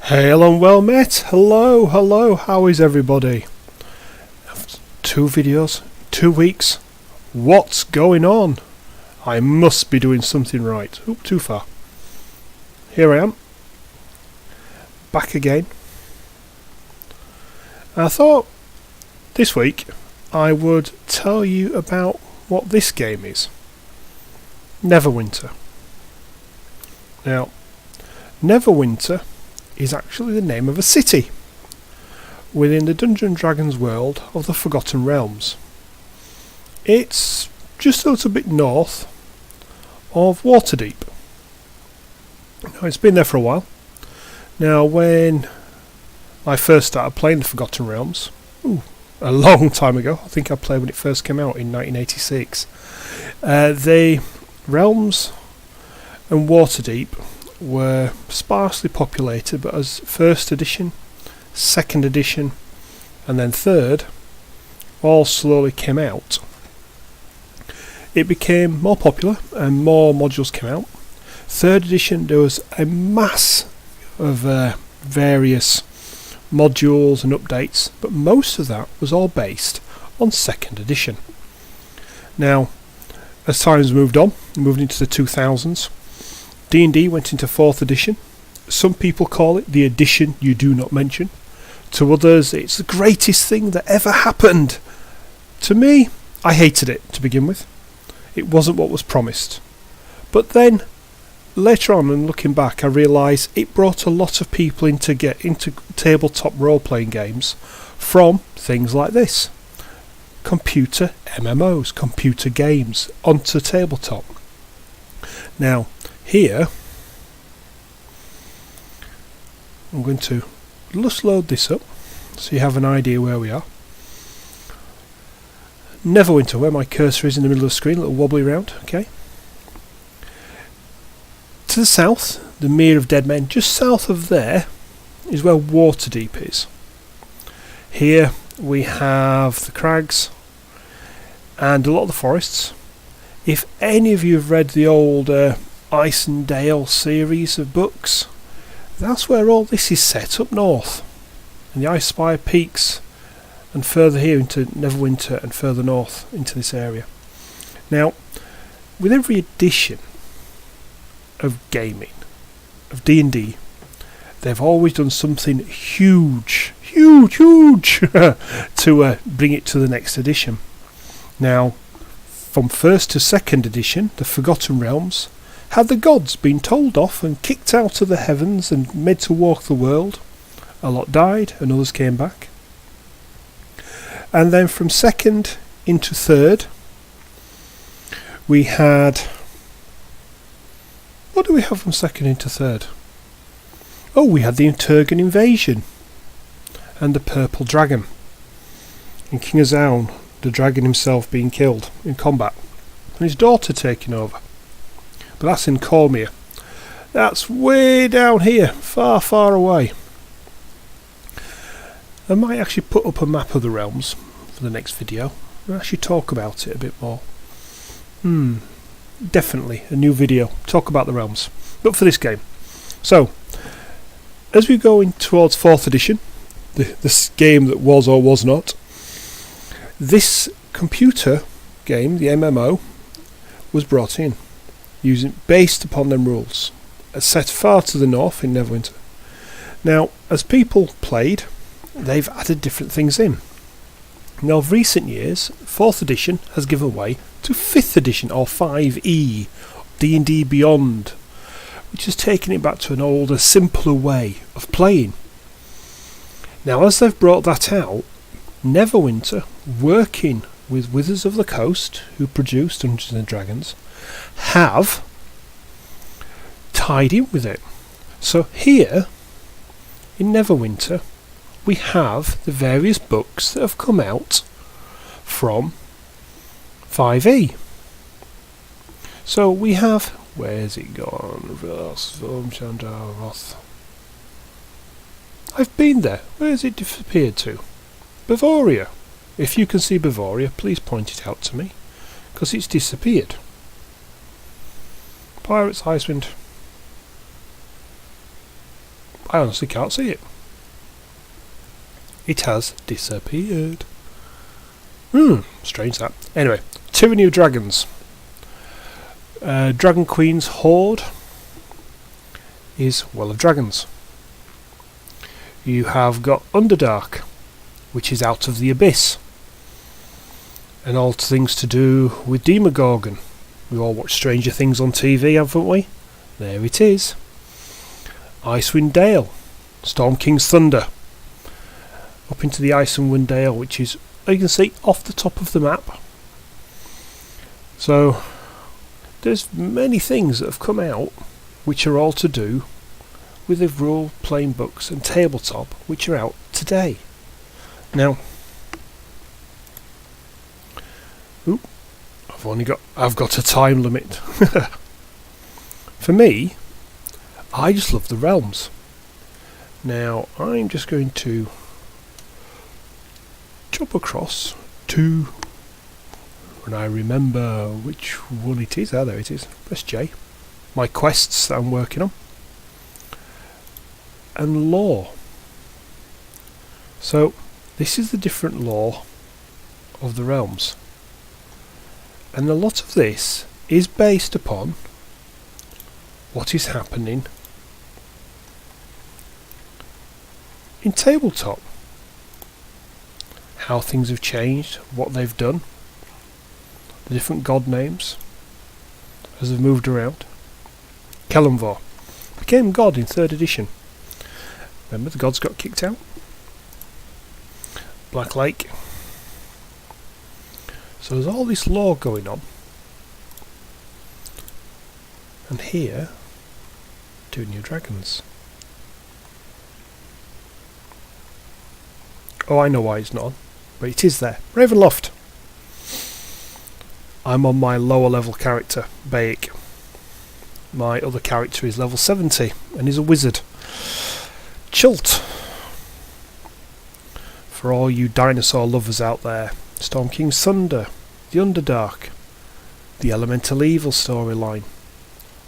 Hail and well met. Hello, how is everybody? 2 videos, 2 weeks. What's going on? I must be doing something right. Oop, too far. Here I am. Back again. I thought this week I would tell you about what this game is. Neverwinter. Now, Neverwinter is actually the name of a city within the Dungeons & Dragons world of the Forgotten Realms. It's just a little bit north of Waterdeep. Now, it's been there for a while. Now, when I first started playing the Forgotten Realms, a long time ago, I think I played when it first came out in 1986, the Realms and Waterdeep were sparsely populated, but as first edition, second edition, and then third all slowly came out, it became more popular and more modules came out. Third edition, there was a mass of various modules and updates, but most of that was all based on second edition. Now, as times moved on, moved into the 2000s, D&D went into 4th edition. Some people call it the edition you do not mention. To others, it's the greatest thing that ever happened. To me, I hated it to begin with. It wasn't what was promised. But then, later on and looking back, I realised it brought a lot of people into tabletop role-playing games from things like this. Computer MMOs, computer games, onto tabletop. Now, here, I'm going to just load this up so you have an idea where we are. Neverwinter, where my cursor is in the middle of the screen, a little wobbly round, okay. To the south, the Mere of Dead Men, just south of there is where Waterdeep is. Here we have the crags and a lot of the forests. If any of you have read the old Ice and Dale series of books, that's where all this is set, up north, and the Icespire Peaks, and further here into Neverwinter and further north into this area. Now, with every edition of gaming, of D&D, they've always done something huge to bring it to the next edition. Now, from 1st to 2nd edition, the Forgotten Realms, had the gods been told off and kicked out of the heavens and made to walk the world, a lot died and others came back. And then from 2nd into 3rd, we had... What do we have from 2nd into 3rd? Oh, we had the Intergan invasion and the Purple Dragon, and King Azaun, the dragon himself, being killed in combat, and his daughter taking over. But that's in Cormyr. That's way down here, far away. I might actually put up a map of the realms for the next video and actually talk about it a bit more. Definitely a new video, talk about the realms, but for this game. So, as we go in towards 4th edition, this game that was or was not, this computer game, the MMO, was brought in, based upon them rules, set far to the north in Neverwinter. Now, as people played, they've added different things in. Now, of recent years, 4th edition has given way to 5th edition, or 5e, D&D Beyond, which has taken it back to an older, simpler way of playing. Now, as they've brought that out, Neverwinter, working with Wizards of the Coast, who produce Dungeons & Dragons, have tied in with it. So here, in Neverwinter, we have the various books that have come out from 5e. So we have... Where's it gone? I've been there. Where has it disappeared to? Bavaria. If you can see Bavaria, please point it out to me, because it's disappeared. Pirates, Icewind. I honestly can't see it. It has disappeared. Strange that. Anyway, Tyranny of Dragons. Dragon Queen's Horde is Well of Dragons. You have got Underdark, which is Out of the Abyss, and all things to do with Demogorgon. We all watch Stranger Things on TV, haven't we? There it is. Icewind Dale, Storm King's Thunder. Up into the Icewind Dale, which is, you can see, off the top of the map. So there's many things that have come out which are all to do with the role-playing books and tabletop which are out today. Now, I've got a time limit. For me, I just love the realms. Now, I'm just going to jump across to, when I remember which one it is. There it is. Press J. My quests that I'm working on. And lore. So, this is the different lore of the realms. And a lot of this is based upon what is happening in tabletop. How things have changed, what they've done, the different god names as they've moved around. Kelemvor became god in 3rd edition. Remember, the gods got kicked out. Black Lake. So there's all this lore going on. And here, 2 new dragons. Oh, I know why it's not on, but it is there. Ravenloft. I'm on my lower level character, Baek. My other character is level 70 and he's a wizard. Chult. For all you dinosaur lovers out there, Storm King's Thunder, the Underdark, the Elemental Evil storyline.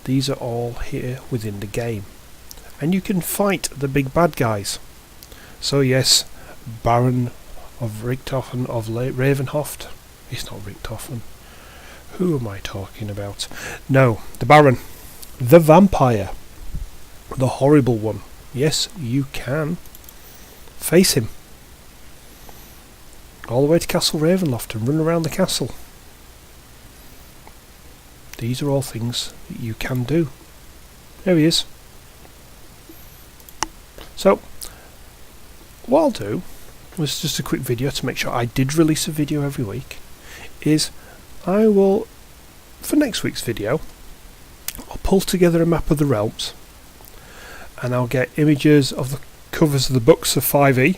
These are all here within the game. And you can fight the big bad guys. So yes, Baron of Richthofen of Ravenhoft. It's not Richthofen. Who am I talking about? No, the Baron. The vampire. The horrible one. Yes, you can face him. All the way to Castle Ravenloft and run around the castle. These are all things that you can do. There he is. So, what I'll do was just a quick video to make sure I did release a video every week. Is I will, for next week's video, I'll pull together a map of the realms and I'll get images of the covers of the books of 5e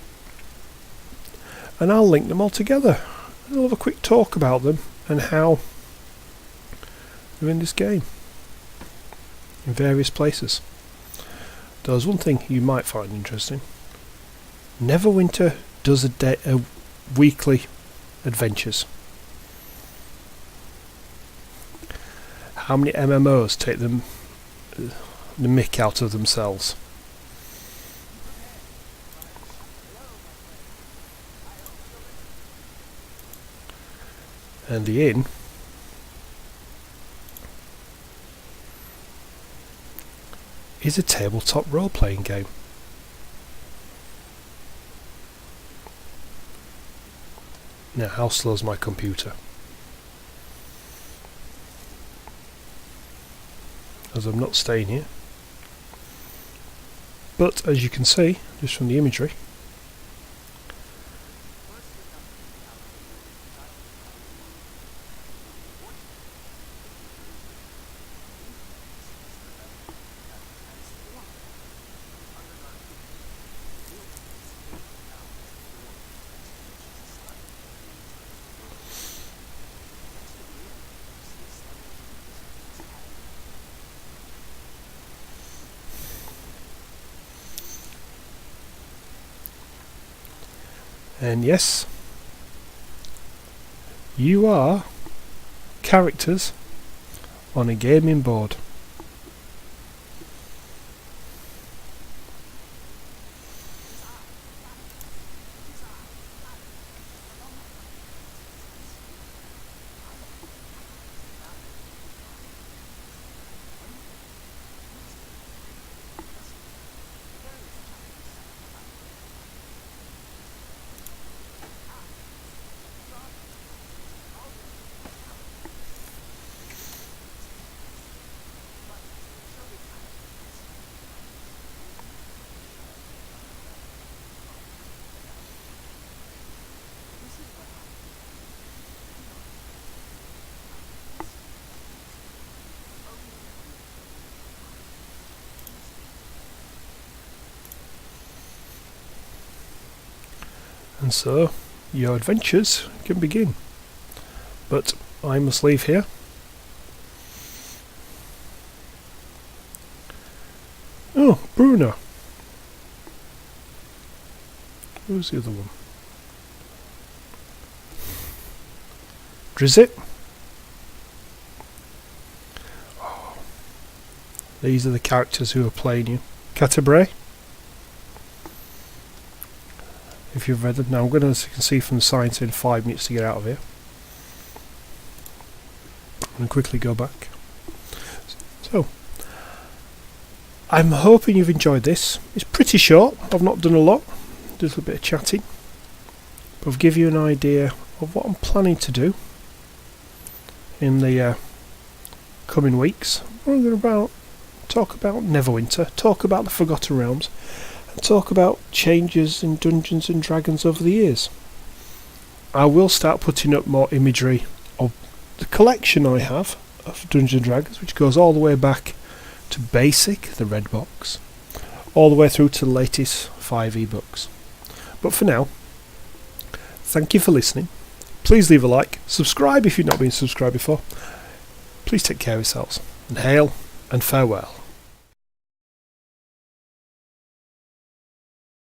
and I'll link them all together. And I'll have a quick talk about them and how they're in this game in various places. There's one thing you might find interesting. Neverwinter does a weekly adventures. How many MMOs take them the mick out of themselves? And the inn is a tabletop role-playing game. Now, how slow is my computer? As I'm not staying here. But as you can see, just from the imagery, and yes, you are characters on a gaming board. And so your adventures can begin. But I must leave here. Oh, Bruno. Who's the other one? Drizzt. Oh. These are the characters who are playing you. Catabray. If you've read them. Now I'm going to, as you can see from the signs, in 5 minutes to get out of here. And quickly go back. So, I'm hoping you've enjoyed this. It's pretty short. I've not done a lot. Just a little bit of chatting. But I've given you an idea of what I'm planning to do in the coming weeks. We're going to talk about Neverwinter, talk about the Forgotten Realms, and talk about changes in Dungeons and Dragons over the years. I will start putting up more imagery of the collection I have of Dungeons and Dragons, which goes all the way back to Basic, the red box, all the way through to the latest 5e books. But for now, thank you for listening. Please leave a like, subscribe if you've not been subscribed before. Please take care of yourselves, and hail and farewell.